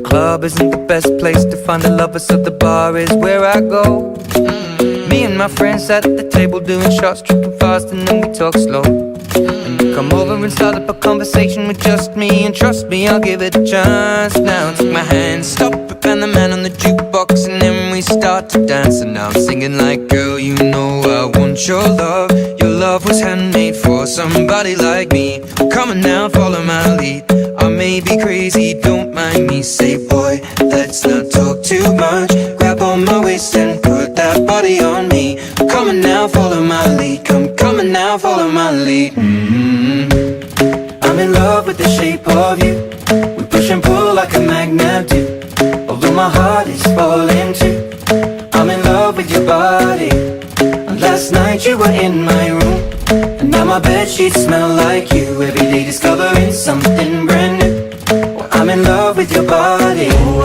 club isn't the best place to find a lover, so the bar is where I go. Me and my friends at the table doing shots, tripping fast, and then we talk slow. And you come over and start up a conversation with just me, and trust me, I'll give it a chance. Now take my hand, stop it, and the man on the jukebox, and then we start to dance. And now I'm singing like, girl, you know I want your love. Your love was handmade for somebody like me. Come on now, follow my lead. I may be crazy, don't mind me. Say, boy, let's not talk too much. Grab on my waist and put that body on me. Come on now, follow my lead. Come on now, follow my lead. I'm in love with the shape of you. We push and pull like a magnet do. Although my heart is falling too, I'm in love with your body. Last night you were in my room, and now my bedsheets smell like you. Every day discovering something brand new. Well, I'm in love with your body. Oh,